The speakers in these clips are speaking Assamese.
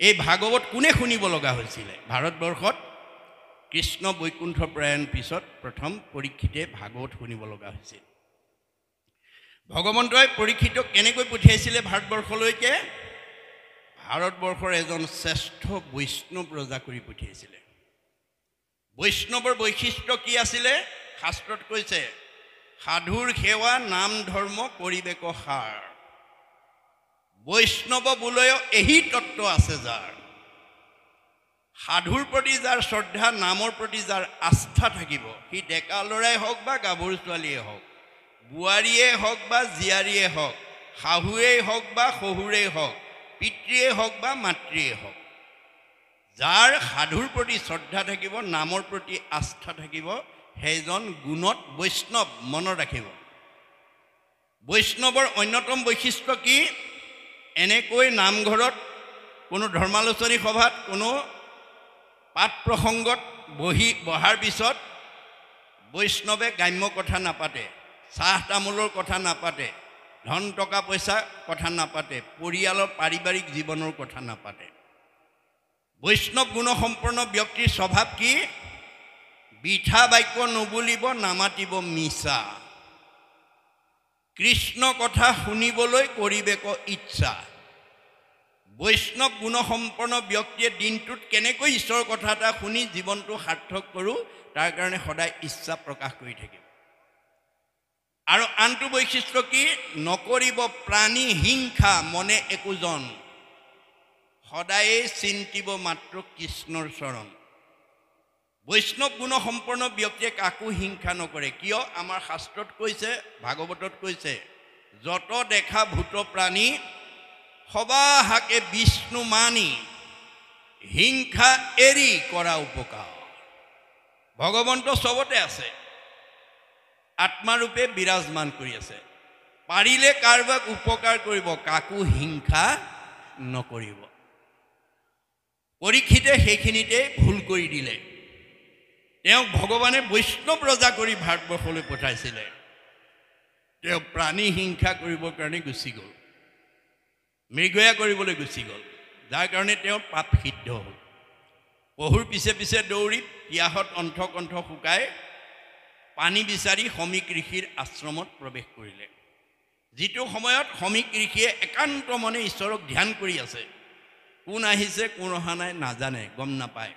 এই ভাগৱত কোনে শুনিব লগা হৈছিলে ভাৰতবৰ্ষত কৃষ্ণ বৈকুণ্ঠ প্ৰয়াণ পিছত প্ৰথম পৰীক্ষিতে ভাগৱত শুনিব লগা হৈছিল ভগৱন্তই পৰীক্ষিতক কেনেকৈ পঠিয়াইছিলে ভাৰতবৰ্ষলৈকে ভাৰতবৰ্ষৰ এজন শ্ৰেষ্ঠ বৈষ্ণৱ ৰজা কৰি পঠিয়াইছিলে বৈষ্ণৱৰ বৈশিষ্ট্য কি আছিলে শাস্ত্ৰত কৈছে সাধুৰ সেৱা নাম ধৰ্ম কৰিবেক সাৰ বৈষ্ণৱ বোলয় এহি তত্ত্ব আছে যাৰ সাধুৰ প্ৰতি যাৰ শ্ৰদ্ধা নামৰ প্ৰতি যাৰ আস্থা থাকিব সি ডেকা ল'ৰাই হওক বা গাভৰু ছোৱালীয়ে হওক বোৱাৰীয়ে হওক বা জীয়াৰীয়ে হওক শাহুৱেই হওক বা শহুৰেই হওক পিতৃয়ে হওক বা মাতৃয়ে হওক যাৰ সাধুৰ প্ৰতি শ্ৰদ্ধা থাকিব নামৰ প্ৰতি আস্থা থাকিব সেইজন গুণত বৈষ্ণৱ মনত ৰাখিব বৈষ্ণৱৰ অন্যতম বৈশিষ্ট্য কি এনেকৈ নামঘৰত কোনো ধৰ্মালোচনী সভাত কোনো পাঠ প্ৰসংগত বহাৰ পিছত বৈষ্ণৱে গ্ৰাম্য কথা নাপাতে চাহ তামোলৰ কথা নাপাতে ধন টকা পইচা কথা নাপাতে পৰিয়ালৰ পাৰিবাৰিক জীৱনৰ কথা নাপাতে বৈষ্ণৱ গুণসম্পন্ন ব্যক্তিৰ স্বভাৱ কি বিঠা বাক্য নুবুলিব নামাতিব মিছা কৃষ্ণ কথা শুনিবলৈ কৰিবেক ইচ্ছা বৈষ্ণৱ গুণসম্পন্ন ব্যক্তিয়ে দিনটোত কেনেকৈ ঈশ্বৰৰ কথা এটা শুনি জীৱনটো সাৰ্থক কৰোঁ তাৰ কাৰণে সদায় ইচ্ছা প্ৰকাশ কৰি থাকিব আৰু আনটো বৈশিষ্ট্য কি নকৰিব প্ৰাণী হিংসা মনে একোজন সদায়ে চিন্তিব মাত্ৰ কৃষ্ণৰ চৰণ বৈষ্ণৱ গুণসম্পন্ন ব্যক্তিয়ে কাকো হিংসা নকৰে কিয় আমাৰ শাস্ত্ৰত কৈছে ভাগৱতত কৈছে যত দেখা ভূত প্ৰাণী সবা হাকে বিষ্ণু মানি হিংসা এৰি কৰা উপকাৰ ভগৱন্ত চবতে আছে আত্মাৰূপে বিৰাজমান কৰি আছে পাৰিলে কাৰোবাক উপকাৰ কৰিব কাকো হিংসা নকৰিব পৰীক্ষিতে সেইখিনিতে ভুল কৰি দিলে তেওঁক ভগৱানে বৈষ্ণৱ ৰজা কৰি ভাৰতবৰ্ষলৈ পঠাইছিলে তেওঁ প্ৰাণী হিংসা কৰিবৰ কাৰণে গুচি গ'ল মৃগয়া কৰিবলৈ গুচি গ'ল যাৰ কাৰণে তেওঁৰ পাপ সিদ্ধ হ'ল পহুৰ পিছে পিছে দৌৰি পিয়াহত অণ্ঠ শুকাই পানী বিচাৰি সমীক ঋষিৰ আশ্ৰমত প্ৰৱেশ কৰিলে যিটো সময়ত সমীক ঋষিয়ে একান্ত মনে ঈশ্বৰক ধ্যান কৰি আছে কোন আহিছে কোন অহা নাই নাজানে গম নাপায়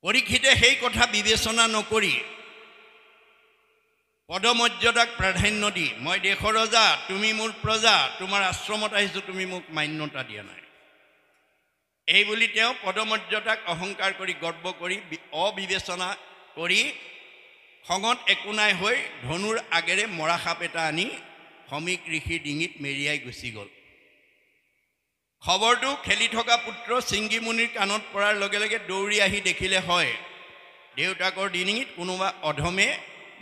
পৰীক্ষিতে সেই কথা বিবেচনা নকৰি পদমৰ্যাদাক প্ৰাধান্য দি মই দেশৰ ৰজা তুমি মোৰ প্ৰজা তোমাৰ আশ্ৰমত আহিছোঁ তুমি মোক মান্যতা দিয়া নাই এই বুলি তেওঁ পদমৰ্যাদাক অহংকাৰ কৰি গৰ্ব কৰি অবিবেচনা কৰি খঙত একো নাই হৈ ধনুৰ আগেৰে মৰা সাপ এটা আনি সমীক ঋষিৰ ডিঙিত মেৰিয়াই গুচি গ'ল খবৰটো খেলি থকা পুত্ৰ সিংগী মুনিৰ কাণত পৰাৰ লগে লগে দৌৰি আহি দেখিলে হয় দেউতাকৰ ডিঙিত কোনোবা অধমে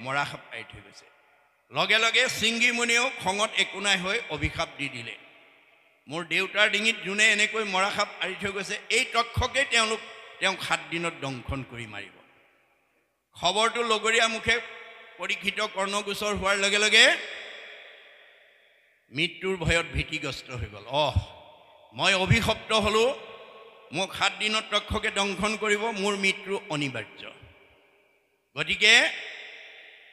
মৰা সাপ আঁৰি থৈ গৈছে লগে লগে সিংগী মুনিয়েও খঙত একো নাই হৈ অভিশাপ দি দিলে মোৰ দেউতাৰ ডিঙিত যোনে এনেকৈ মৰা সাপ আঁৰি থৈ গৈছে এই তক্ষকেই তেওঁক 7 দিনত দংশন কৰি মাৰিব খবৰটো লগৰীয়া মুখে পৰীক্ষিত কৰ্ণগোচৰ হোৱাৰ লগে লগে মৃত্যুৰ ভয়ত ভীতিগ্ৰস্ত হৈ গ'ল মই অভিশপ্ত হলোঁ মোক 7 দিনত তক্ষকে দংশন কৰিব মোৰ মৃত্যু অনিবাৰ্য গতিকে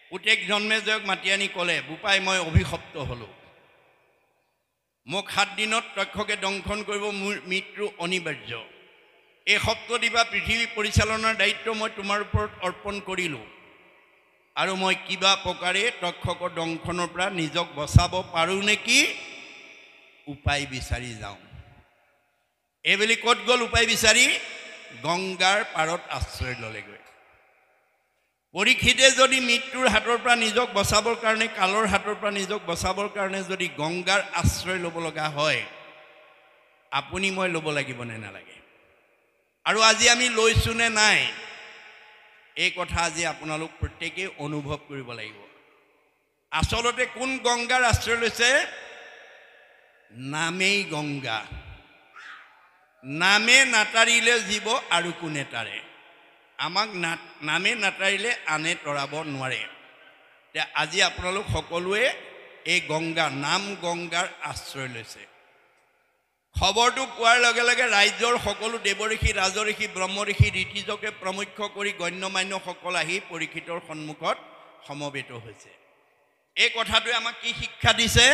পুতেক জন্মেজয়ক মাতি আনি ক'লে বোপাই মই অভিশপ্ত হলোঁ মোক 7 দিনত তক্ষকে দংশন কৰিব মোৰ মৃত্যু অনিবাৰ্য এই সপ্তদী বা পৃথিৱী পৰিচালনাৰ দায়িত্ব মই তোমাৰ ওপৰত অৰ্পণ কৰিলোঁ আৰু মই কিবা প্ৰকাৰে তক্ষকৰ দংশনৰ পৰা নিজক বচাব পাৰোঁ নেকি উপায় বিচাৰি যাওঁ এইবুলি ক'ত গ'ল উপায় বিচাৰি গংগাৰ পাৰত আশ্ৰয় ল'লেগৈ পৰীক্ষিতে যদি মৃত্যুৰ হাতৰ পৰা নিজক বচাবৰ কাৰণে কালৰ হাতৰ পৰা নিজক বচাবৰ কাৰণে যদি গংগাৰ আশ্ৰয় ল'ব লগা হয় আপুনি মই ল'ব লাগিব নে নালাগে আৰু আজি আমি লৈছোঁ নে নাই এই কথা আজি আপোনালোক প্ৰত্যেকেই অনুভৱ কৰিব লাগিব আচলতে কোন গংগাৰ আশ্ৰয় লৈছে নামেই গংগা নামে নাটাৰিলে জীৱ আৰু কোনে তাৰে আমাক নামে নাটাৰিলে আনে তৰাব নোৱাৰে আজি আপোনালোক সকলোৱে এই গংগা নাম গংগাৰ আশ্ৰয় লৈছে খবৰটো পোৱাৰ লগে লগে ৰাজ্যৰ সকলো দেৱঋষি ৰাজঋষি ব্ৰহ্মঋষি ঋষিজকে প্ৰমুখ্য কৰি গণ্যমান্যসকল আহি পৰীক্ষিতৰ সন্মুখত সমবেত হৈছে। এই কথাটোৱে আমাক কি শিক্ষা দিছে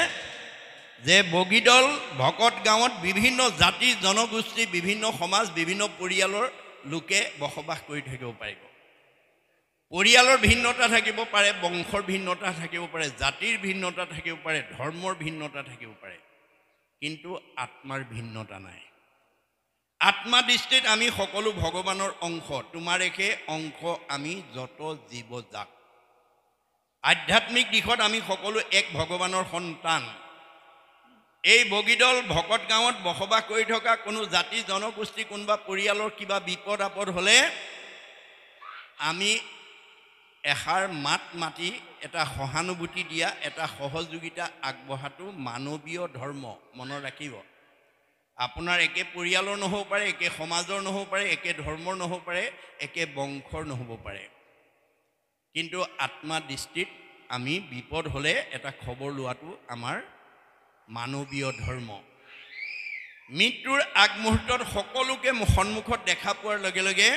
যে বগীদল ভকত গাঁৱত বিভিন্ন জাতি জনগোষ্ঠী বিভিন্ন সমাজ বিভিন্ন পৰিয়ালৰ লোকে বসবাস কৰি থাকিব পাৰিব। পৰিয়ালৰ ভিন্নতা থাকিব পাৰে, বংশৰ ভিন্নতা থাকিব পাৰে, জাতিৰ ভিন্নতা থাকিব পাৰে, ধৰ্মৰ ভিন্নতা থাকিব পাৰে, কিন্তু আত্মাৰ ভিন্নতা নাই। আত্মা দৃষ্টিত আমি সকলো ভগৱানৰ অংশ, তোমাৰ একে অংশ আমি যত জীৱজাত। আধ্যাত্মিক দিশত আমি সকলো এক ভগৱানৰ সন্তান। এই বগীদল ভকত গাঁৱত বসবাস কৰি থকা কোনো জাতি জনগোষ্ঠী কোনোবা পৰিয়ালৰ কিবা বিপদ আপদ হ'লে আমি এষাৰ মাত মাতি এটা সহানুভূতি দিয়া, এটা সহযোগিতা আগবঢ়াটো মানৱীয় ধৰ্ম। মনত ৰাখিব, আপোনাৰ একে পৰিয়ালৰ নহ'ব পাৰে, একে সমাজৰ নহ'ব পাৰে, একে ধৰ্মৰ নহ'ব পাৰে, একে বংশৰ নহ'ব পাৰে, কিন্তু আত্মা দৃষ্টিত আমি বিপদ হ'লে এটা খবৰ লোৱাটো আমাৰ মানৱীয় ধৰ্ম। মৃত্যুৰ আগমুহূৰ্তত সকলোকে সন্মুখত দেখা পোৱাৰ লগে লগে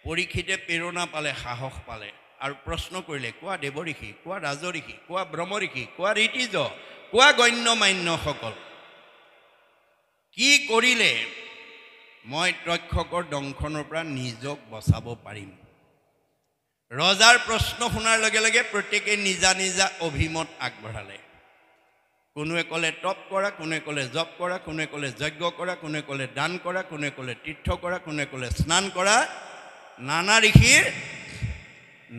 পৰীক্ষিতে প্ৰেৰণা পালে, সাহস পালে আৰু প্ৰশ্ন কৰিলে, কোৱা দেৱঋষি, কোৱা ৰাজঋষি, কোৱা ব্ৰহ্মঋষি, কোৱা ঋষিজ, কোৱা গণ্যমান্যসকল, কি কৰিলে মই তক্ষকৰ দংশনৰ পৰা নিজক বচাব পাৰিম? ৰজাৰ প্ৰশ্ন শুনাৰ লগে লগে প্ৰত্যেকে নিজা নিজা অভিমত আগবঢ়ালে। কোনোৱে ক'লে তপ কৰা, কোনোৱে ক'লে জপ কৰা, কোনোৱে ক'লে যজ্ঞ কৰা, কোনোৱে ক'লে দান কৰা, কোনোৱে ক'লে তীৰ্থ কৰা, কোনোৱে ক'লে স্নান কৰা। নানা ঋষিৰ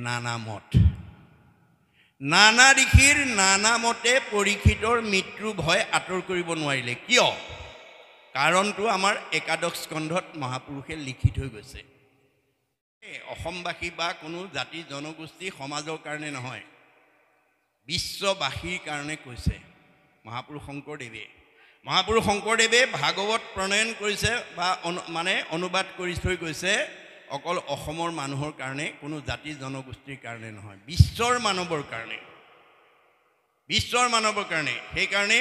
নানা মত, নানা ঋষিৰ নানা মতে পৰীক্ষিতৰ মৃত্যু ভয় আঁতৰ কৰিব নোৱাৰিলে। কিয়? কাৰণটো আমাৰ একাদশ স্কন্ধত মহাপুৰুষে লিখি থৈ গৈছে। অসমবাসী বা কোনো জাতি জনগোষ্ঠী সমাজৰ কাৰণে নহয়, বিশ্ববাসীৰ কাৰণে কৈছে মহাপুৰুষ শংকৰদেৱে। মহাপুৰুষ শংকৰদেৱে ভাগৱত প্ৰণয়ন কৰিছে বা অনুবাদ কৰি থৈ গৈছে, অকল অসমৰ মানুহৰ কাৰণে, কোনো জাতি জনগোষ্ঠীৰ কাৰণে নহয়, বিশ্বৰ মানৱৰ কাৰণে, বিশ্বৰ মানৱৰ কাৰণে। সেইকাৰণে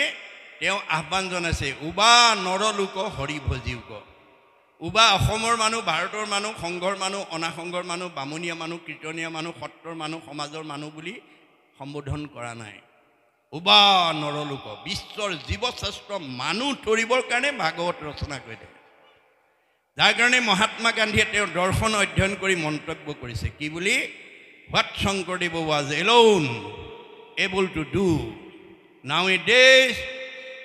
তেওঁ আহ্বান জনাইছে, উবা নৰলোক হৰি ভজিওক। উবা অসমৰ মানুহ, ভাৰতৰ মানুহ, সংঘৰ মানুহ, অনাসংঘৰ মানুহ, বামুণীয়া মানুহ, কীৰ্তনীয়া মানুহ, সত্ৰৰ মানুহ, সমাজৰ মানুহ বুলি সম্বোধন কৰা নাই। উবা নৰলোক, বিশ্বৰ জীৱশ্ৰেষ্ঠ মানুহ তৰিবৰ কাৰণে ভাগৱত ৰচনা কৰি থাকে। যাৰ কাৰণে মহাত্মা গান্ধীয়ে তেওঁৰ দৰ্শন অধ্যয়ন কৰি মন্তব্য কৰিছে কি বুলি? What Sankardev was alone able to do nowadays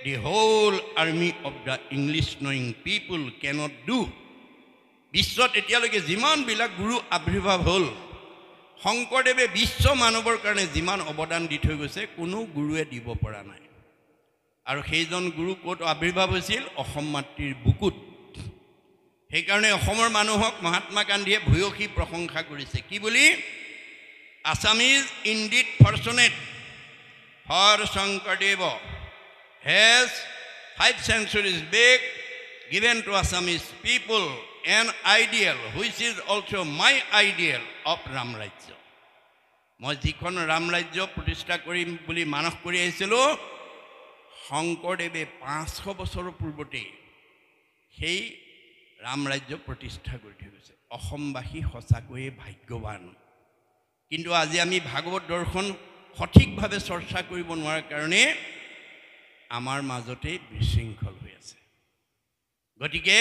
the whole army of the English knowing people cannot do. বিশ্বত এতিয়ালৈকে যিমানবিলাক গুৰু আবিৰ্ভাৱ হ'ল, শংকৰদেৱে বিশ্ব মানৱৰ কাৰণে যিমান অৱদান দি থৈ গৈছে কোনো গুৰুৱে দিব পৰা নাই। আৰু সেইজন গুৰু ক'ত আবিৰ্ভাৱ হৈছিল? অসম মাতৃৰ বুকুত। সেইকাৰণে অসমৰ মানুহক মহাত্মা গান্ধীয়ে ভূয়সী প্ৰশংসা কৰিছে কি বুলি? Assamese indeed fortunate for Sankardev has 5 centuries back given to Assamese people an ideal which is also my ideal of Ram Rajya. মই যিখন ৰাম ৰাজ্য প্ৰতিষ্ঠা কৰিম বুলি মানস কৰি আহিছিলোঁ, শংকৰদেৱে 500 বছৰৰ পূৰ্বতে সেই ৰাম ৰাজ্য প্ৰতিষ্ঠা কৰি থৈ গৈছে। অসমবাসী সঁচাকৈয়ে ভাগ্যৱান। কিন্তু আজি আমি ভাগৱত দৰ্শন সঠিকভাৱে চৰ্চা কৰিব নোৱাৰাৰ কাৰণে আমাৰ মাজতে বিশৃংখল হৈ আছে। গতিকে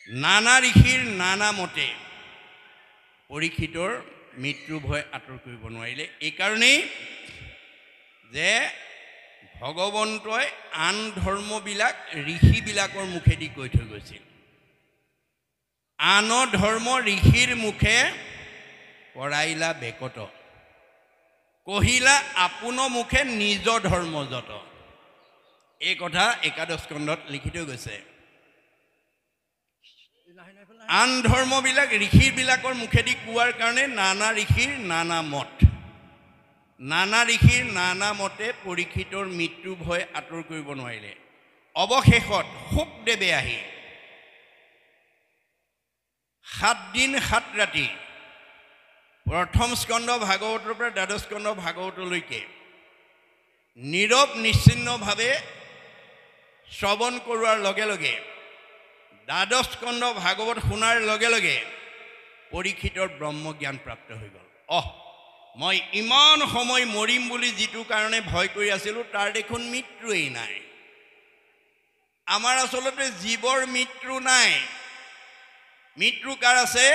নানা ঋষিৰ নানা মতে পৰীক্ষিতৰ মৃত্যু ভয় আঁতৰ কৰিব নোৱাৰিলে। এইকাৰণেই যে ভগৱন্তই আন ধৰ্মবিলাক ঋষিবিলাকৰ মুখেদি কৈ থৈ গৈছিল। আন ধৰ্ম ঋষিৰ মুখে কৰাইলা বেকত, কহিলা আপোন মুখে নিজ ধৰ্ম যত। এই কথা একাদশ স্কন্ধত লিখি থৈ গৈছে। আন ধৰ্মবিলাক ঋষিবিলাকৰ মুখেদি কোৱাৰ কাৰণে নানা ঋষিৰ নানা মত, নানা ঋষিৰ নানা মতে পৰীক্ষিতৰ মৃত্যু ভয় আঁতৰ কৰিব নোৱাৰিলে। অৱশেষত শুকদেৱে আহি 7 দিন 7 ৰাতি প্ৰথম স্কন্ধ ভাগৱতৰ পৰা দ্বাদশ স্কন্ধ ভাগৱতলৈকে নীৰৱ নিশ্চিন্নভাৱে শ্ৰৱণ কৰোৱাৰ লগে লগে দ্বাদশ স্কন্ধ ভাগৱত শুনাৰ লগে লগে পৰীক্ষিতৰ ব্ৰহ্মজ্ঞান প্ৰাপ্ত হৈ গ'ল। মই ইমান সময় মৰিম বুলি যিটো কাৰণে ভয় কৰি আছিলোঁ তাৰ দেখোন মৃত্যুৱেই নাই। আমাৰ আচলতে জীৱৰ মৃত্যু নাই। মৃত্যু কাৰ আছে?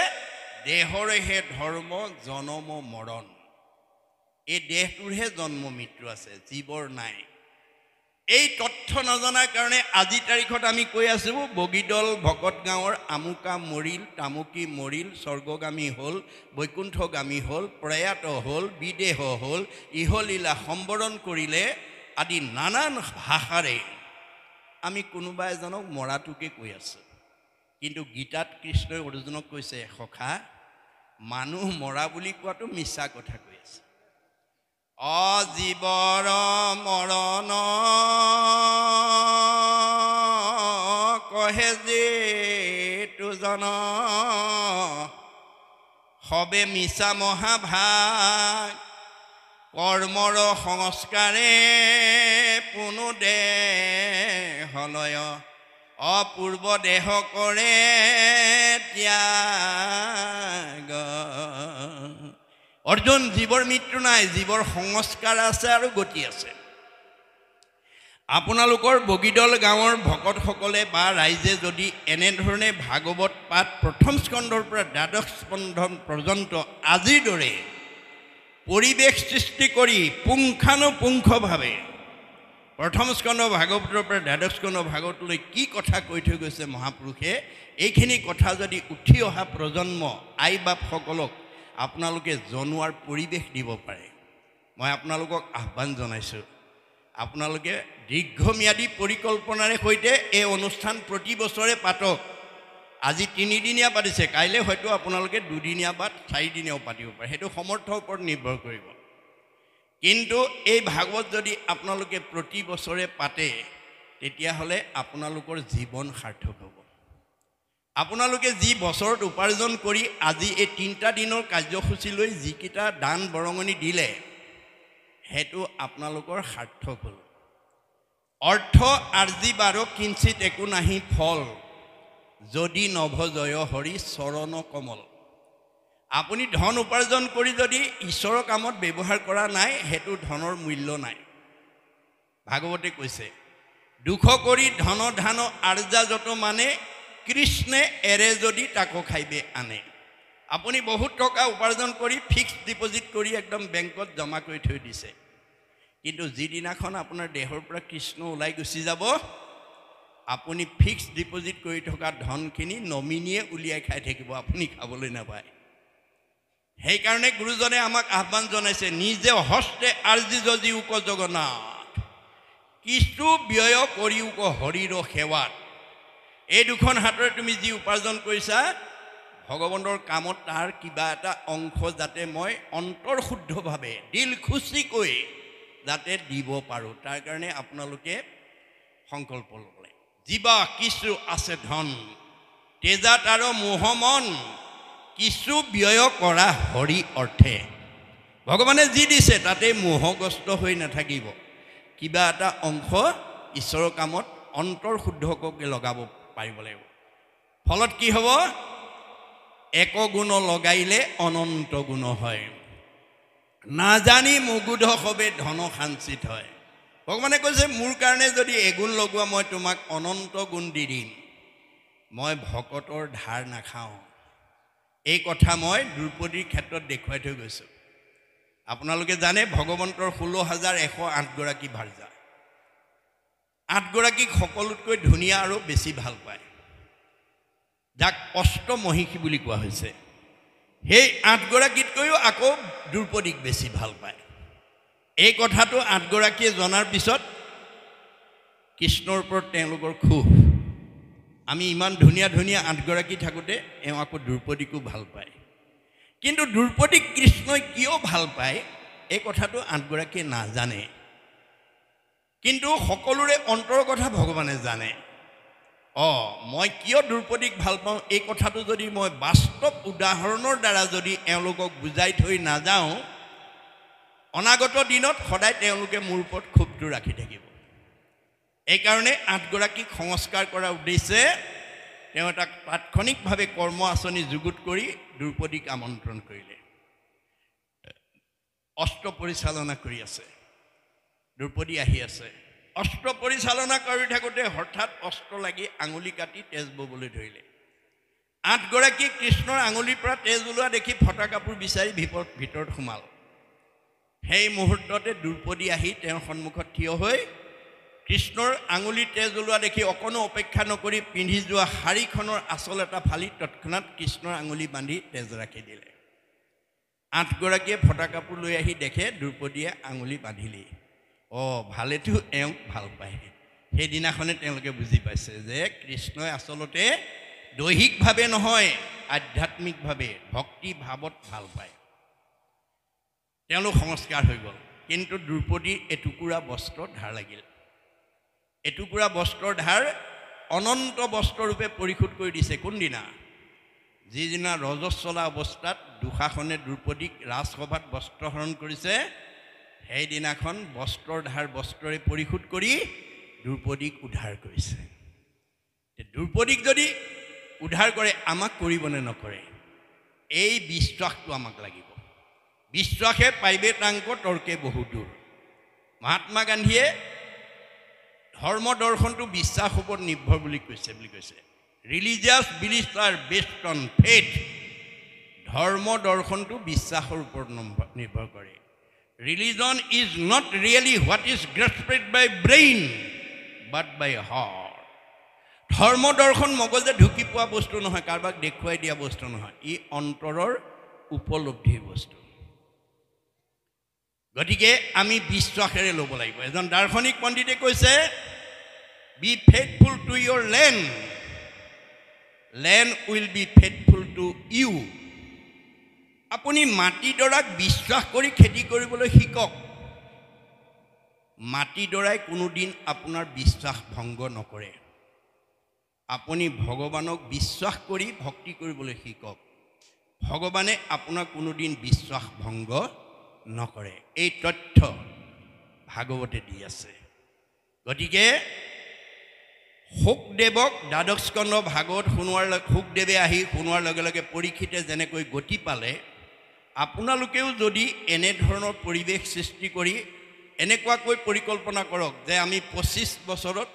দেহৰেহে ধৰ্ম জনম মৰণ। এই দেহটোৰহে জন্ম মৃত্যু আছে, জীৱৰ নাই। এই তথ্য নজনাৰ কাৰণে আজি তাৰিখত আমি কৈ আছোঁ বগীদল ভকত গাঁৱৰ আমুকা মৰিল, তামুকী মৰিল, স্বৰ্গগামী হ'ল, বৈকুণ্ঠগামী হ'ল, প্ৰয়াত হ'ল, বিদেহ হ'ল, ইহলীলা সম্বৰণ কৰিলে আদি নানান ভাষাৰে আমি কোনোবা এজনক মৰাটোকে কৈ আছোঁ। কিন্তু গীতাত কৃষ্ণই অৰ্জুনক কৈছে, সখা মানুহ মৰা বুলি কোৱাটো মিছা কথা কৈ আছে। অজীৱৰ মৰণ কহে যে তুজন সবে মিছা মহাভাগ কৰ্মৰ সংস্কাৰে পুনু দেহলয় অপূৰ্ব দেহ কৰে ত্যাগ। অৰ্জুন, জীৱৰ মৃত্যু নাই, জীৱৰ সংস্কাৰ আছে আৰু গতি আছে। আপোনালোকৰ বগীদল গাঁৱৰ ভকতসকলে বা ৰাইজে যদি এনেধৰণে ভাগৱত পাঠ প্ৰথম স্কন্ধৰ পৰা দ্বাদশ স্কন্ধ পৰ্যন্ত আজিৰ দৰে পৰিৱেশ সৃষ্টি কৰি পুংখানুপুংখভাৱে প্ৰথম স্কন্ধ ভাগৱতৰ পৰা দ্বাদশ স্কন্ধ ভাগৱতলৈ কি কথা কৈ থৈ গৈছে মহাপুৰুষে, এইখিনি কথা যদি উঠি অহা প্ৰজন্ম আই বাপসকলক আপোনালোকে জনোৱাৰ পৰিৱেশ দিব পাৰে, মই আপোনালোকক আহ্বান জনাইছোঁ। আপোনালোকে দীৰ্ঘম্যাদী পৰিকল্পনাৰে সৈতে এই অনুষ্ঠান প্ৰতি বছৰে পাতক। আজি 3 দিনীয়া পাতিছে, কাইলৈ হয়তো আপোনালোকে 2 দিনীয়া বা 4 দিনীয়াও পাতিব পাৰে, সেইটো সমৰ্থৰ ওপৰত নিৰ্ভৰ কৰিব। কিন্তু এই ভাগৱত যদি আপোনালোকে প্ৰতি বছৰে পাতে তেতিয়াহ'লে আপোনালোকৰ জীৱন সাৰ্থক হ'ব। আপোনালোকে যি বছৰত উপাৰ্জন কৰি আজি এই 3টা দিনৰ কাৰ্যসূচীলৈ যিকেইটা দান বৰঙণি দিলে সেইটো আপোনালোকৰ সাৰ্থক হ'ল। অৰ্থ আৰ্জি বাৰ কিঞ্চিত একো নাহি ফল যদি নভজয় হৰি চৰণ কমল। আপুনি ধন উপাৰ্জন কৰি যদি ঈশ্বৰৰ কামত ব্যৱহাৰ কৰা নাই সেইটো ধনৰ মূল্য নাই। ভাগৱতে কৈছে, দুখ কৰি ধন ধান আৰ্জা যত মানে কৃষ্ণে এৰে যদি তাকো খাইবে আনে। আপুনি বহুত টকা উপাৰ্জন কৰি ফিক্সড ডিপজিট কৰি একদম বেংকত জমা কৰি থৈ দিছে, কিন্তু যিদিনাখন আপোনাৰ দেহৰ পৰা কৃষ্ণ ওলাই গুচি যাব আপুনি ফিক্সড ডিপজিট কৰি থকা ধনখিনি নমিনীয়ে উলিয়াই খাই থাকিব, আপুনি খাবলৈ নাপায়। সেইকাৰণে গুৰুজনে আমাক আহ্বান জনাইছে, নিজে হস্তে আৰ্জিজ জীউক জগন্নাথ কিছু ব্যয় কৰিউক হৰিৰ সেৱাত। এই দুখন হাতৰে তুমি যি উপাৰ্জন কৰিছা ভগৱন্তৰ কামত তাৰ কিবা এটা অংশ যাতে মই অন্তৰ শুদ্ধভাৱে দিল খুচিকৈ যাতে দিব পাৰোঁ, তাৰ কাৰণে আপোনালোকে সংকল্প ল'লে। জীৱা কিছু আছে ধন তেজাত আৰু মোহমন কিছু ব্যয় কৰা হৰি অৰ্থে। ভগৱানে যি দিছে তাতে মোহগ্ৰস্ত হৈ নাথাকিব, কিবা এটা অংশ ঈশ্বৰৰ কামত অন্তৰ শুদ্ধকৈ লগাব পাৰিব লাগিব। ফলত কি হ'ব? এক গুণ লগাইলে অনন্ত গুণ হয়, নাজানি মুগুধ হবে ধন সাঞ্চিত হয়। ভগৱানে কৈছে, মোৰ কাৰণে যদি এগুণ লগোৱা মই তোমাক অনন্ত গুণ দি দিম। মই ভকতৰ ধাৰ নাখাওঁ, এই কথা মই দ্ৰৌপদীৰ ক্ষেত্ৰত দেখুৱাই থৈ গৈছোঁ। আপোনালোকে জানে ভগৱন্তৰ 16,108 গৰাকী ভাৰ্যা, 8 গৰাকীক সকলোতকৈ ধুনীয়া আৰু বেছি ভাল পায়, যাক অষ্টমহিষী বুলি কোৱা হৈছে। সেই 8 গৰাকীতকৈও আকৌ দ্ৰৌপদীক বেছি ভাল পায়। এই কথাটো 8 গৰাকীয়ে জনাৰ পিছত কৃষ্ণৰ ওপৰত তেওঁলোকৰ ক্ষোভ। আমি ইমান ধুনীয়া ধুনীয়া 8 গৰাকী থাকোঁতে এওঁ আকৌ দ্ৰৌপদীকো ভাল পায়। কিন্তু দ্ৰৌপদীক কৃষ্ণই কিয় ভাল পায় এই কথাটো 8 গৰাকীয়ে নাজানে, কিন্তু সকলোৰে অন্তৰৰ কথা ভগৱানে জানে। মই কিয় দ্ৰৌপদীক ভাল পাওঁ এই কথাটো যদি মই বাস্তৱ উদাহৰণৰ দ্বাৰা যদি এওঁলোকক বুজাই থৈ নাযাওঁ, অনাগত দিনত সদায় তেওঁলোকে মোৰ ওপৰত ক্ষোভটো ৰাখি থাকিব। এইকাৰণে 8 গৰাকীক সংস্কাৰ কৰাৰ উদ্দেশ্যে তেওঁ এটা তাৎক্ষণিকভাৱে কৰ্ম আঁচনি যুগুত কৰি দ্ৰৌপদীক আমন্ত্ৰণ কৰিলে। অস্ত্ৰ পৰিচালনা কৰি আছে, দ্ৰৌপদী আহি আছে। অস্ত্ৰ পৰিচালনা কৰি থাকোঁতে হঠাৎ অস্ত্ৰ লাগি আঙুলি কাটি তেজ ববলৈ ধৰিলে। 8 গৰাকী কৃষ্ণৰ আঙুলিৰ পৰা তেজ ওলোৱা দেখি ফটা কাপোৰ বিচাৰি ভিতৰত সোমাল। সেই মুহূৰ্ততে দ্ৰৌপদী আহি তেওঁৰ সন্মুখত থিয় হৈ কৃষ্ণৰ আঙুলি তেজ ওলোৱা দেখি অকণো অপেক্ষা নকৰি পিন্ধি যোৱা শাৰীখনৰ আঁচল এটা ফালি তৎক্ষণাৎ কৃষ্ণৰ আঙুলি বান্ধি তেজ ৰাখি দিলে। 8 গৰাকীয়ে ফটা কাপোৰ লৈ আহি দেখে দ্ৰৌপদীয়ে আঙুলি বান্ধিলেই। ভালেতো এওঁক ভাল পায়। সেইদিনাখনে তেওঁলোকে বুজি পাইছে যে কৃষ্ণই আচলতে দৈহিকভাৱে নহয়, আধ্যাত্মিকভাৱে ভক্তি ভাৱত ভাল পায়। তেওঁলোক সংস্কাৰ হৈ গ'ল। কিন্তু দ্ৰৌপদীৰ এটুকুৰা বস্ত্ৰ ধাৰ লাগিল। এটুকুৰা বস্ত্ৰৰ ধাৰ অনন্ত বস্ত্ৰৰূপে পৰিশোধ কৰি দিছে। কোনদিনা? যিদিনা ৰজস্বলা অৱস্থাত দুঃশাসনে দ্ৰৌপদীক ৰাজসভাত বস্ত্ৰহৰণ কৰিছে, সেইদিনাখন বস্ত্ৰৰ ধাৰ বস্ত্ৰৰে পৰিশোধ কৰি দ্ৰৌপদীক উদ্ধাৰ কৰিছে। দ্ৰৌপদীক যদি উদ্ধাৰ কৰে, আমাক কৰিবনে নকৰে? এই বিশ্বাসটো আমাক লাগিব। বিশ্বাসে পাইবে তাংক তৰ্কে বহু দূৰ। মহাত্মা গান্ধীয়ে ধৰ্ম দৰ্শনটো বিশ্বাসৰ ওপৰত নিৰ্ভৰ বুলি কৈছে। Religious beliefs are based on faith. ধৰ্ম দৰ্শনটো বিশ্বাসৰ ওপৰত নিৰ্ভৰ কৰে। Religion is not really what is grasped by brain but by heart. ধৰ্ম দৰ্শন মগজে ঢুকি পোৱা বস্তু নহয়, কাৰোবাক দেখুৱাই দিয়া বস্তু নহয়, ই অন্তৰৰ উপলব্ধিৰ বস্তু। গতিকে আমি বিশ্বাসেৰে ল'ব লাগিব। এজন দাৰ্শনিক পণ্ডিতে কৈছে, be faithful to your land, land will be faithful to you. আপুনি মাটিডৰাক বিশ্বাস কৰি খেতি কৰিবলৈ শিকক। মাটিডৰাই কোনোদিন আপোনাৰ বিশ্বাস ভংগ নকৰে। আপুনি ভগৱানক বিশ্বাস কৰি ভক্তি কৰিবলৈ শিকক। ভগৱানে আপোনাক কোনোদিন বিশ্বাস ভংগ নকৰে। এই তথ্য ভাগৱতে দি আছে। গতিকে শুকদেৱক দ্বাদশ স্কন্ধ ভাগৱত শুকদেৱে আহি শুনোৱাৰ লগে লগে পৰীক্ষিতে যেনেকৈ গতি পালে, আপোনালোকেও যদি এনেধৰণৰ পৰিৱেশ সৃষ্টি কৰি এনেকুৱাকৈ পৰিকল্পনা কৰক যে আমি 25 বছৰত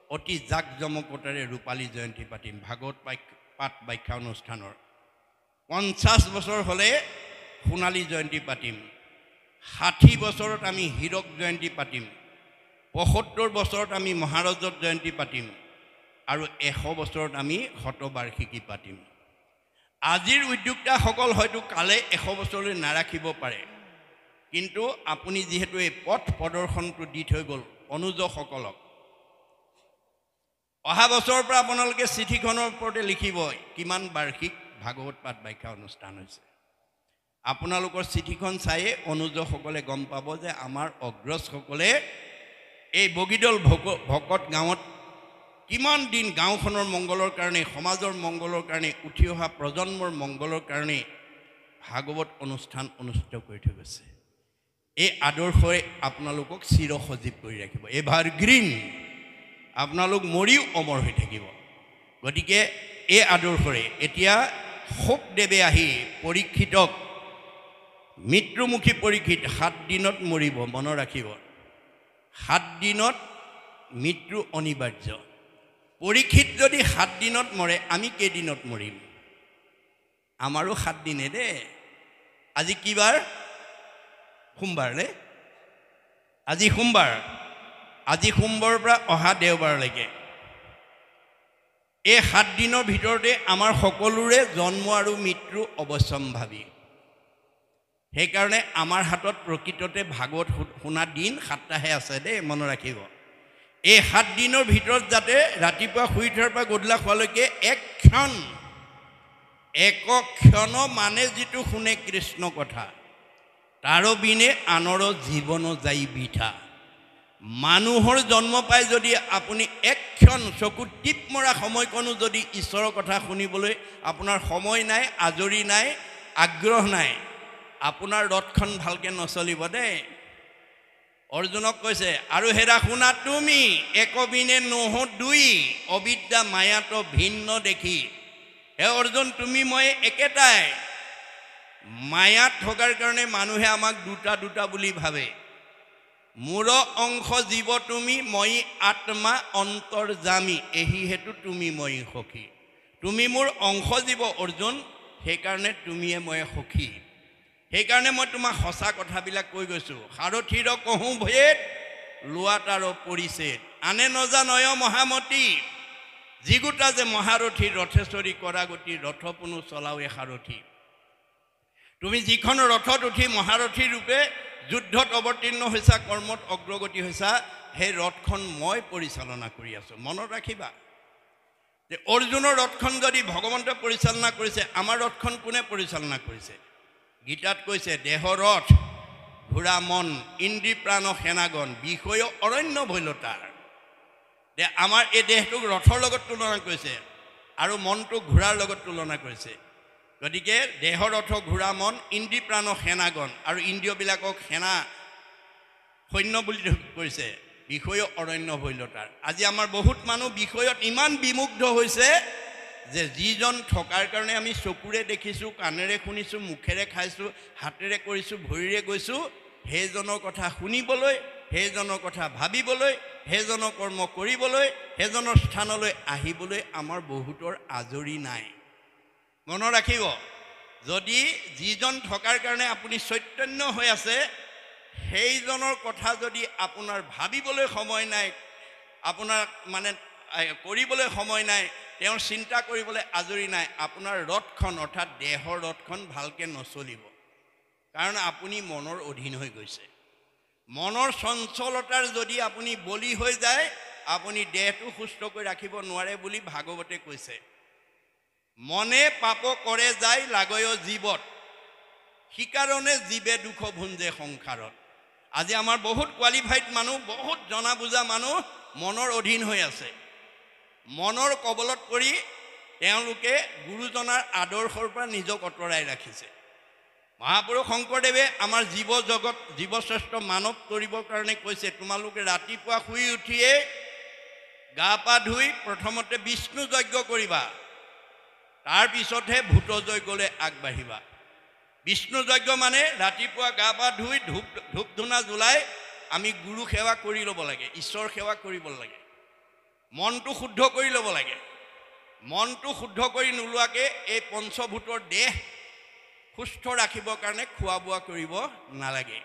অতি জাক জমকতাৰে ৰূপালী জয়ন্তী পাতিম, ভাগৱত পাঠ ব্যাখ্যা অনুষ্ঠানৰ। 50 বছৰ হ'লে সোণালী জয়ন্তী পাতিম, 60 বছৰত আমি হীৰক জয়ন্তী পাতিম, 75 বছৰত আমি মহাৰজত জয়ন্তী পাতিম, আৰু 100 বছৰত আমি শতবাৰ্ষিকী পাতিম। আজিৰ উদ্যোক্তাসকল হয়তো কালে 100 বছৰলৈ নাৰাখিব পাৰে, কিন্তু আপুনি যিহেতু এই পথ প্ৰদৰ্শনটো দি থৈ গ'ল অনুজসকলক, অহা বছৰৰ পৰা আপোনালোকে চিঠিখনৰ ওপৰতে লিখিব কিমান বাৰ্ষিক ভাগৱত পাঠ ব্যাখ্যা অনুষ্ঠান হৈছে। আপোনালোকৰ চিঠিখন চায়ে অনুজসকলে গম পাব যে আমাৰ অগ্ৰজসকলে এই বগীদল ভকত গাঁৱত কিমান দিন গাঁওখনৰ মংগলৰ কাৰণে, সমাজৰ মংগলৰ কাৰণে, উঠি অহা প্ৰজন্মৰ মংগলৰ কাৰণে ভাগৱত অনুষ্ঠান অনুষ্ঠিত কৰি থৈ গৈছে। এই আদৰ্শই আপোনালোকক চিৰ সজীৱ কৰি ৰাখিব। এভাৰগ্ৰীণ, আপোনালোক মৰিও অমৰ হৈ থাকিব। গতিকে এই আদৰ্শৰে এতিয়া শুকদেৱে আহি পৰীক্ষিতক, মৃত্যুমুখী পৰীক্ষিত 7 দিনত মৰিব, মনত ৰাখিব। 7 দিনত মৃত্যু অনিবাৰ্য। পৰীক্ষিত যদি 7 দিনত মৰে, আমি কেইদিনত মৰিম? আমাৰো 7 দিনে দে। আজি কি বাৰ? সোমবাৰ নে? আজি সোমবাৰ। আজি সোমবাৰৰ পৰা অহা দেওবাৰলৈকে এই 7 দিনৰ ভিতৰতে আমাৰ সকলোৰে জন্ম আৰু মৃত্যু অৱশ্যম্ভাৱী। সেইকাৰণে আমাৰ হাতত প্ৰকৃততে ভাগৱত শুনা দিন 7টাহে আছে দেই, মনত ৰাখিব। এই 7 দিনৰ ভিতৰত যাতে ৰাতিপুৱা শুই উঠাৰ পৰা গধূলা খোৱালৈকে এক ক্ষণ মানে যিটো শুনে কৃষ্ণ কথা, তাৰ বিনে আনৰ জীৱন যাই বিঠা। মানুহৰ জন্ম পাই যদি আপুনি এক ক্ষণ চকুত টিপ মৰা সময়কণো যদি ঈশ্বৰৰ কথা শুনিবলৈ আপোনাৰ সময় নাই, আজৰি নাই, আগ্ৰহ নাই, আপোনাৰ ৰথখন ভালকৈ নচলিব দেই। অৰ্জুনক কৈছে আৰু হেৰা শুনা তুমি একবিনে নহ দুই অবিদ্যা মায়াত ভিন্ন দেখি। হে অৰ্জুন তুমি মই একেটাই। মায়াত থকাৰ কাৰণে মানুহে আমাক দুটা দুটা বুলি ভাবে। মোৰ অংশ জীৱ তুমি মই আত্মা অন্তৰ্যামী এহি হেতু তুমি মই সখী। তুমি মোৰ অংশ জীৱ অৰ্জুন, সেইকাৰণে তুমিয়ে মই সখী। সেইকাৰণে মই তোমাক সঁচা কথাবিলাক কৈ গৈছোঁ। সাৰথীৰ কহোঁ ভেদ লোৱা তাৰ পৰিছেদ আনে নজানয় মহামতী। যিগোটা যে মহাৰথী ৰথেশ্বৰী কৰা গতি ৰথ পুনু চলাওৱে সাৰথী। তুমি যিখন ৰথত উঠি মহাৰথী ৰূপে যুদ্ধত অৱতীৰ্ণ হৈছা, কৰ্মত অগ্ৰগতি হৈছা, সেই ৰথখন মই পৰিচালনা কৰি আছোঁ। মনত ৰাখিবা যে অৰ্জুনৰ ৰথখন যদি ভগৱন্তই পৰিচালনা কৰিছে, আমাৰ ৰথখন কোনে পৰিচালনা কৰিছে? গীতাত কৈছে দেহ ৰথ ঘোঁৰা মন ইন্দ্ৰী প্ৰাণ সেনাগণ বিষয় অৰণ্য ভৈলতাৰ। যে আমাৰ এই দেহটোক ৰথৰ লগত তুলনা কৰিছে আৰু মনটোক ঘোঁৰাৰ লগত তুলনা কৰিছে। গতিকে দেহ ৰথ ঘোঁৰা মন ইন্দ্ৰী প্ৰাণ সেনাগণ আৰু ইন্দ্ৰিয়বিলাকক সেনা সৈন্য বুলি কৰিছে বিষয় অৰণ্য ভৈলতাৰ। আজি আমাৰ বহুত মানুহ বিষয়ত ইমান বিমুগ্ধ হৈছে যে যিজন থকাৰ কাৰণে আমি চকুৰে দেখিছোঁ, কাণেৰে শুনিছোঁ, মুখেৰে খাইছোঁ, হাতেৰে কৰিছোঁ, ভৰিৰে গৈছোঁ, সেইজনৰ কথা শুনিবলৈ, সেইজনৰ কথা ভাবিবলৈ, সেইজনৰ কৰ্ম কৰিবলৈ, সেইজনৰ স্থানলৈ আহিবলৈ আমাৰ বহুতৰ আজৰি নাই। মনত ৰাখিব, যদি যিজন থকাৰ কাৰণে আপুনি চৈতন্য হৈ আছে, সেইজনৰ কথা যদি আপোনাৰ ভাবিবলৈ সময় নাই, আপোনাৰ মানে কৰিবলৈ সময় নাই, তেওঁৰ চিন্তা কৰিবলৈ আজৰি নাই, আপোনাৰ ৰথখন অৰ্থাৎ দেহৰ ৰথখন ভালকৈ নচলিব। কাৰণ আপুনি মনৰ অধীন হৈ গৈছে। মনৰ চঞ্চলতাৰ যদি আপুনি বলি হৈ যায়, আপুনি দেহটো সুস্থ কৰি ৰাখিব নোৱাৰে বুলি ভাগৱতে কৈছে। মনে পাপ কৰে যায় লাগয় জীৱত সিকাৰণে জীৱে দুখ ভুঞ্জে সংসাৰত। আজি আমাৰ বহুত কোৱালিফাইড মানুহ, বহুত জনা বুজা মানুহ মনৰ অধীন হৈ আছে। মনৰ কবলত পৰি তেওঁলোকে গুৰুজনাৰ আদৰ্শৰ পৰা নিজক আঁতৰাই ৰাখিছে। মহাপুৰুষ শংকৰদেৱে আমাৰ জীৱশ্ৰেষ্ঠ মানৱ কৰিবৰ কাৰণে কৈছে, তোমালোকে ৰাতিপুৱা শুই উঠিয়ে গা পা ধুই প্ৰথমতে বিষ্ণু যজ্ঞ কৰিবা, তাৰপিছতহে ভূত যজ্ঞলৈ আগবাঢ়িবা। বিষ্ণু যজ্ঞ মানে ৰাতিপুৱা গা পা ধুই ধূপ ধূনা জ্বলাই আমি গুৰু সেৱা কৰি ল'ব লাগে, ঈশ্বৰ সেৱা কৰিব লাগে, মনটো শুদ্ধ কৰি ল'ব লাগে। মনটো শুদ্ধ কৰি নোলোৱাকৈ এই পঞ্চভূতৰ দেহ সুস্থ ৰাখিবৰ কাৰণে খোৱা বোৱা কৰিব নালাগে।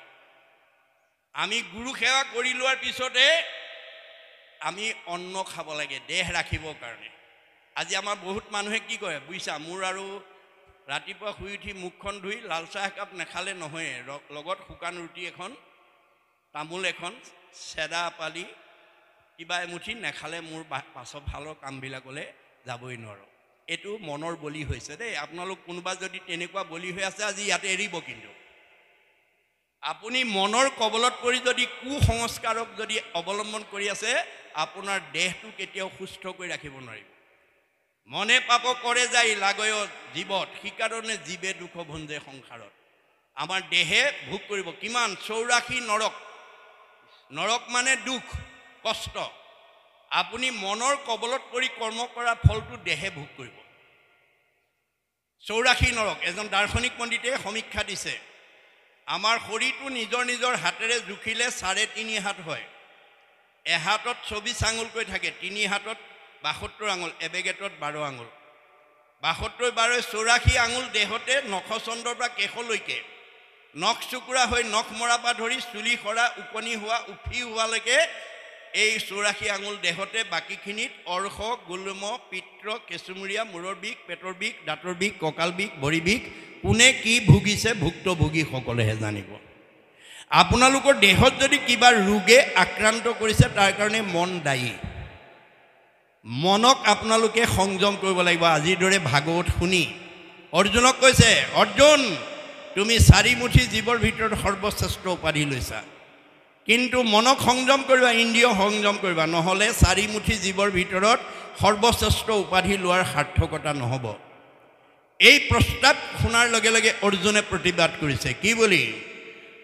আমি গুৰু সেৱা কৰি লোৱাৰ পিছতে আমি অন্ন খাব লাগে দেহ ৰাখিবৰ কাৰণে। আজি আমাৰ বহুত মানুহে কি কৰে বুজিছা, মোৰ আৰু ৰাতিপুৱা শুই উঠি মুখখন ধুই লাল চাহ একাপ নাখালে নহয়ে, লগত শুকান ৰুটি এখন, তামোল এখন, চেদা পালি কিবা এমুঠি নাখালে মোৰ পাছৰ ভালৰ কামবিলাকলৈ যাবই নোৱাৰোঁ। এইটো মনৰ বলি হৈছে দেই। আপোনালোক কোনোবা যদি তেনেকুৱা বলি হৈ আছে, আজি ইয়াতে এৰিব। কিন্তু আপুনি মনৰ কবলত পৰি যদি কুসংস্কাৰক যদি অৱলম্বন কৰি আছে, আপোনাৰ দেহটো কেতিয়াও সুস্থ কৰি ৰাখিব নোৱাৰিব। মনে পাপ কৰে যায় লাগয় জীৱত সিকাৰণে জীৱে দুখ ভুঞ্জে সংসাৰত। আমাৰ দেহে ভোগ কৰিব কিমান 84 নৰক। নৰক মানে দুখ কষ্ট। আপুনি মনৰ কবলত পৰি কৰ্ম কৰা ফলটো দেহে ভোগ কৰিব। 84 নৰক। এজন দাৰ্শনিক পণ্ডিতে সমীক্ষা দিছে, আমাৰ শৰীৰটো নিজৰ নিজৰ হাতেৰে জুখিলে 3.5 হাত হয়। এহাতত 24 আঙুলকৈ থাকে, 3 হাতত 72 আঙুল, এবেগেটত 12 আঙুল। 72 12 84 আঙুল দেহতে নখচন্দ্ৰৰ পৰা কেশলৈকে, নখ চুকুৰা হৈ নখ মৰাৰ পৰা ধৰি চুলি সৰা উপনি হোৱা উফি হোৱালৈকে এই 84 আঙুল দেহতে, বাকীখিনিত অৰ্শ, গুল্ম, পিত্ৰ, কেঁচুমূৰীয়া, মূৰৰ বিষ, পেটৰ বিষ, দাঁতৰ বিষ, কঁকাল বিষ, ভৰি বিষ। কোনে কি ভুগিছে ভুক্তভোগীসকলেহে জানিব। আপোনালোকৰ দেহত যদি কিবা ৰোগে আক্ৰান্ত কৰিছে, তাৰ কাৰণে মন দায়ী। মনক আপোনালোকে সংযম কৰিব লাগিব। আজিৰ দৰে ভাগৱত শুনি অৰ্জুনক কৈছে, অৰ্জুন তুমি 4 মুঠি জীৱৰ ভিতৰত সৰ্বশ্ৰেষ্ঠ উপাধি লৈছা, কিন্তু মনক সংযম কৰিবা, ইন্দ্ৰিয় সংযম কৰিবা, নহ'লে 4 মুঠি জীৱৰ ভিতৰত সৰ্বশ্ৰেষ্ঠ উপাধি লোৱাৰ সাৰ্থকতা নহ'ব। এই প্ৰস্তাৱ শুনাৰ লগে লগে অৰ্জুনে প্ৰতিবাদ কৰিছে। কি বুলি?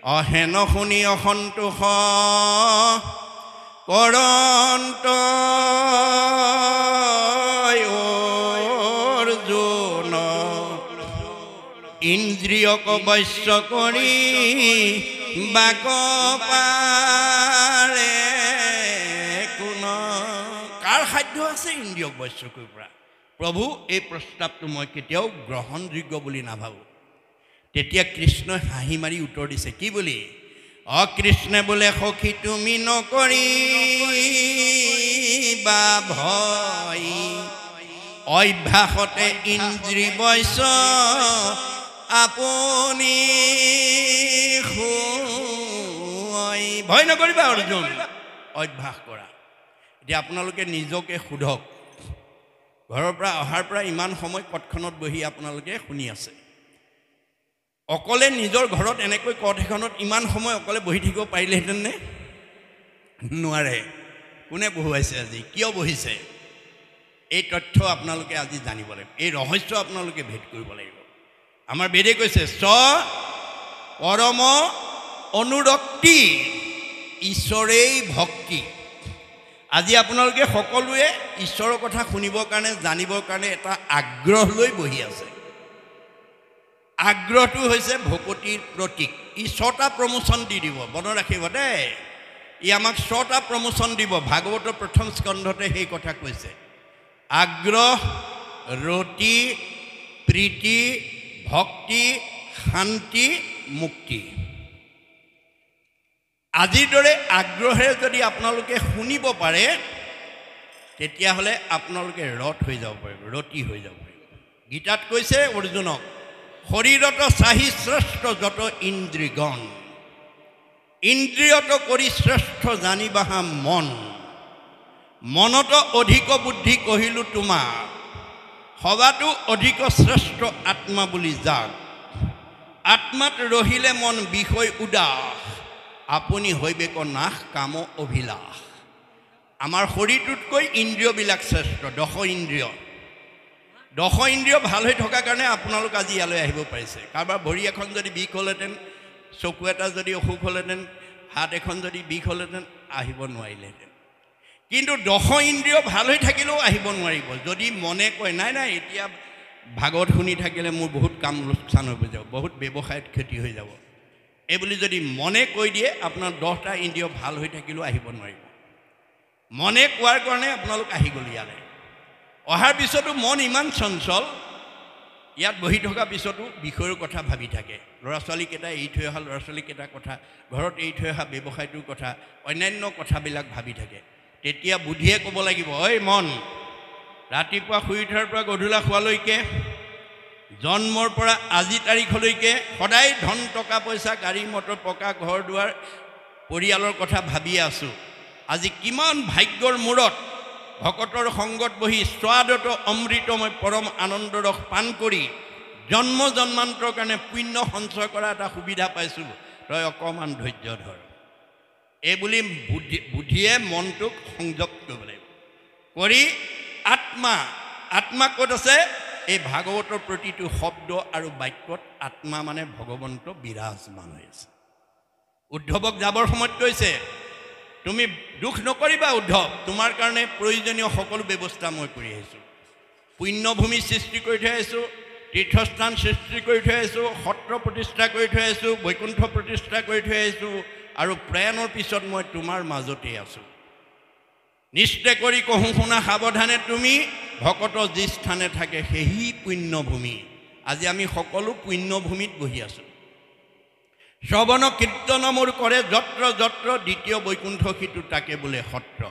অহেন শুনি অসন্তোষ কৰন্ত অৰ্জুন ইন্দ্ৰিয়ক বশ্য কৰি বাক পাৰে কোন। কাৰ সাধ্য আছে ইন্দ্ৰিয়ক বশ্য কৰিব পৰা? প্ৰভু, এই প্ৰস্তাৱটো মই কেতিয়াও গ্ৰহণযোগ্য বুলি নাভাবোঁ। তেতিয়া কৃষ্ণই হাঁহি মাৰি উত্তৰ দিছে, কি বুলি? অকৃষ্ণে বোলে সখী তুমি নকৰিবা ভয়, অভ্যাসতে ইন্দ্ৰি বশ্য আপুনি ভয় নকৰিবা অৰ্জুন, অভ্যাস কৰা। এতিয়া আপোনালোকে নিজকে সোধক, ঘৰৰ পৰা অহাৰ পৰা ইমান সময় কটখনত বহি আপোনালোকে শুনি আছে। অকলে নিজৰ ঘৰত এনেকৈ কট এখনত ইমান সময় অকলে বহি থাকিব পাৰিলেহেঁতেন নে? নোৱাৰে। কোনে বহুৱাইছে আজি? কিয় বহিছে? এই তথ্য আপোনালোকে আজি জানিব লাগিব, এই ৰহস্য আপোনালোকে ভেদ কৰিব লাগিব। আমাৰ বেদে কৈছে চ পৰম অনুৰক্তি, ঈশ্বৰেই ভক্তি। আজি আপোনালোকে সকলোৱে ঈশ্বৰৰ কথা শুনিবৰ কাৰণে, জানিবৰ কাৰণে এটা আগ্ৰহ লৈ বহি আছে। আগ্ৰহটো হৈছে ভকতিৰ প্ৰতীক। ই 6টা প্ৰমোচন দি দিব, মনত ৰাখিব দেই। ই আমাক 6টা প্ৰমোচন দিব। ভাগৱতৰ প্ৰথম স্কন্ধতে সেই কথা কৈছে। আগ্ৰহ, ৰতি, প্ৰীতি, ভক্তি, শান্তি, মুক্তি। আজিৰ দৰে আগ্ৰহেৰে যদি আপোনালোকে শুনিব পাৰে, তেতিয়াহ'লে আপোনালোকে ৰথ হৈ যাব পাৰিব, ৰতি হৈ যাব পাৰিব। গীতাত কৈছে অৰ্জুনক, শৰীৰত চাহি শ্ৰেষ্ঠ যত ইন্দ্ৰিগণ, ইন্দ্ৰিয়ত কৰি শ্ৰেষ্ঠ জানিবাহা মন, মনত অধিক বুদ্ধি কহিলো তোমাক, সবাতো অধিক শ্ৰেষ্ঠ আত্মা বুলি যাক, আত্মাত ৰহিলে মন বিষয় উদাস, আপুনি হৈবেক নাশ কাম অভিলাষ। আমাৰ শৰীৰটোতকৈ ইন্দ্ৰিয়বিলাক শ্ৰেষ্ঠ, 10 ইন্দ্ৰিয়। 10 ইন্দ্ৰিয় ভাল হৈ থকাৰ কাৰণে আপোনালোক আজি ইয়ালৈ আহিব পাৰিছে। কাৰোবাৰ ভৰি এখন যদি বিষ হ'লহেঁতেন, চকু এটা যদি অসুখ হ'লহেঁতেন, হাত এখন যদি বিষ হ'লহেঁতেন, আহিব নোৱাৰিলেহেঁতেন। কিন্তু 10 ইন্দ্ৰিয় ভাল হৈ থাকিলেও আহিব নোৱাৰিব। যদি মনে কয় নাই নাই, এতিয়া ভাগৱত শুনি থাকিলে মোৰ বহুত কাম লোকচান হৈ যাব, বহুত ব্যৱসায়ত ক্ষতি হৈ যাব, এই বুলি যদি মনে কৈ দিয়ে, আপোনাৰ 10টা ইন্দ্ৰিয় ভাল হৈ থাকিলেও আহিব নোৱাৰিব। মনে কোৱাৰ কাৰণে আপোনালোক আহি গ'ল ইয়ালৈ। অহাৰ পিছতো মন ইমান চঞ্চল, ইয়াত বহি থকাৰ পিছতো বিষয়ৰ কথা ভাবি থাকে। ল'ৰা ছোৱালীকেইটা এৰি থৈ অহা ল'ৰা ছোৱালীকেইটাৰ কথা, ঘৰত এৰি থৈ অহা ব্যৱসায়টোৰ কথা, অন্যান্য কথাবিলাক ভাবি থাকে। তেতিয়া বুদ্ধিয়ে ক'ব লাগিব, ঐ মন, ৰাতিপুৱা শুই উঠাৰ পৰা গধূলা শোৱালৈকে, জন্মৰ পৰা আজি তাৰিখলৈকে সদায় ধন টকা পইচা, গাড়ী মটৰ, পকা ঘৰ দুৱাৰ, পৰিয়ালৰ কথা ভাবিয়ে আছোঁ। আজি কিমান ভাগ্যৰ মূৰত ভকতৰ সংগত বহি স্বাদত অমৃতময় পৰম আনন্দ ৰস পান কৰি জন্ম জন্মান্তৰ কাৰণে পুণ্য সঞ্চয় কৰা এটা সুবিধা পাইছোঁ, তই অকণমান ধৈৰ্য ধৰ। এইবুলি বুদ্ধিয়ে মনটোক সংযত কৰিব লাগিব। কৰি আত্মা ক'ত আছে? এই ভাগৱতৰ প্ৰতিটো শব্দ আৰু বাক্যত আত্মা মানে ভগৱন্ত বিৰাজমান হৈ আছে। উদ্ধৱক যাবৰ সময়ত কৈছে, তুমি দুখ নকৰিবা উদ্ধৱ, তোমাৰ কাৰণে প্ৰয়োজনীয় সকলো ব্যৱস্থা মই কৰি আহিছোঁ। পুণ্যভূমি সৃষ্টি কৰি থৈ আহিছোঁ, তীৰ্থস্থান সৃষ্টি কৰি থৈ আহিছোঁ, সত্ৰ প্ৰতিষ্ঠা কৰি থৈ আহিছোঁ, বৈকুণ্ঠ প্ৰতিষ্ঠা কৰি থৈ আহিছোঁ, আৰু প্ৰয়াণৰ পিছত মই তোমাৰ মাজতেই আছোঁ। নিশ্চয় কৰি কহোঁ শুনা সাৱধানে তুমি, ভকত যি স্থানে থাকে সেই পুণ্যভূমি। আজি আমি সকলো পুণ্যভূমিত বহি আছোঁ। শ্ৰৱণ কীৰ্তন মোৰ কৰে যত্ৰ যত্ৰ, দ্বিতীয় বৈকুণ্ঠ সিটো তাকে বোলে সত্ৰ।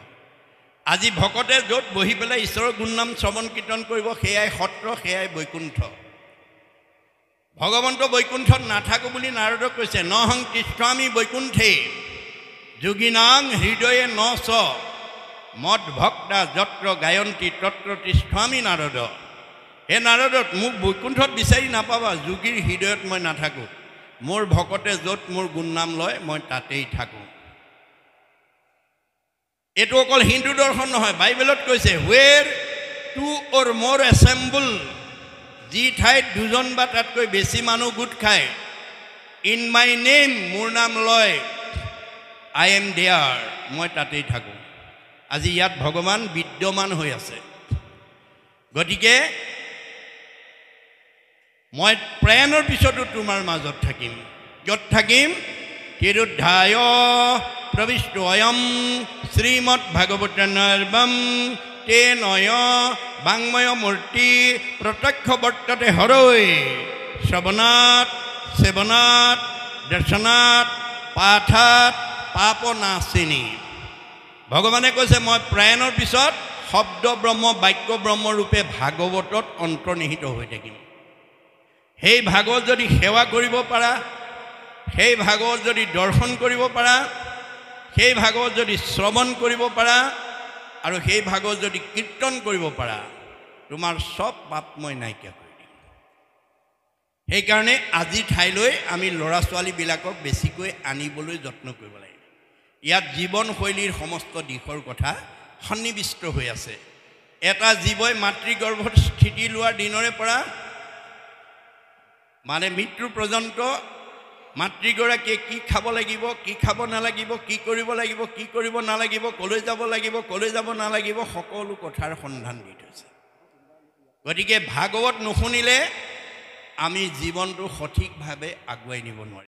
আজি ভকতে য'ত বহি পেলাই ঈশ্বৰৰ গুণনাম শ্ৰৱণ কীৰ্তন কৰিব, সেয়াই সত্ৰ, সেয়াই বৈকুণ্ঠ। ভগৱন্ত বৈকুণ্ঠত নাথাকোঁ বুলি নাৰদক কৈছে, নহং তিষ্ঠামি বৈকুণ্ঠে যোগিনাং হৃদয়ে ন চ, মদ ভক্তা যত্ৰ গায়ন্তী তত্ৰ তিষ্ঠামি নাৰদ। হে নাৰদত, মোক বৈকুণ্ঠত বিচাৰি নাপাবা, যোগীৰ হৃদয়ত মই নাথাকোঁ। মোৰ ভকতে য'ত মোৰ গুণনাম লয় মই তাতেই থাকোঁ। এইটো অকল হিন্দু দৰ্শন নহয়, বাইবেলত কৈছে, হুৱেৰ টু অৰ মোৰ এছেম্বল, যি ঠাইত 2জন বা তাতকৈ বেছি মানুহ গোট খায়, ইন মাই নেম, মোৰ নাম লয়, আই এম দেয়াৰ, মই তাতেই থাকোঁ। আজি ইয়াত ভগৱান বিদ্যমান হৈ আছে। গতিকে মই প্ৰয়াণৰ পিছতো তোমাৰ মাজত থাকিম। য'ত থাকিম? তিৰুদ্ধায় প্ৰবিষ্ট অয়ম শ্ৰীমদ ভাগৱত নৰ্বম তে নয় বাংময় মূৰ্তি প্ৰত্যক্ষ বৰ্ততে হৰৈ শ্ৰৱণাত সেৱনাত দৰ্শনাত পাঠাত পাপনাশিনী। ভগৱানে কৈছে মই প্ৰয়াণৰ পিছত শব্দ ব্ৰহ্ম বাক্য ব্ৰহ্মৰূপে ভাগৱতত অন্তৰ্নিহিত হৈ থাকিম। সেই ভাগৱত যদি সেৱা কৰিব পাৰা, সেই ভাগৱত যদি দৰ্শন কৰিব পাৰা, সেই ভাগৱত যদি শ্ৰৱণ কৰিব পাৰা আৰু সেই ভাগৱত যদি কীৰ্তন কৰিব পাৰা, তোমাৰ চব পাপ মই নাইকিয়া কৰি দিম। সেইকাৰণে আজি ঠাইলৈ আমি ল'ৰা ছোৱালীবিলাকক বেছিকৈ আনিবলৈ যত্ন কৰিব লাগে। ইয়াত জীৱনশৈলীৰ সমস্ত দিশৰ কথা সন্নিৱিষ্ট হৈ আছে। এটা জীৱই মাতৃগৰ্ভত স্থিতি লোৱাৰ দিনৰে পৰা মানে মৃত্যু পৰ্যন্ত মাতৃগৰাকীয়ে কি খাব লাগিব, কি খাব নালাগিব, কি কৰিব লাগিব, কি কৰিব নালাগিব, কলৈ যাব লাগিব, কলৈ যাব নালাগিব, সকলো কথাৰ সন্ধান দি থৈছে। গতিকে ভাগৱত নুশুনিলে আমি জীৱনটো সঠিকভাৱে আগুৱাই নিব নোৱাৰিম।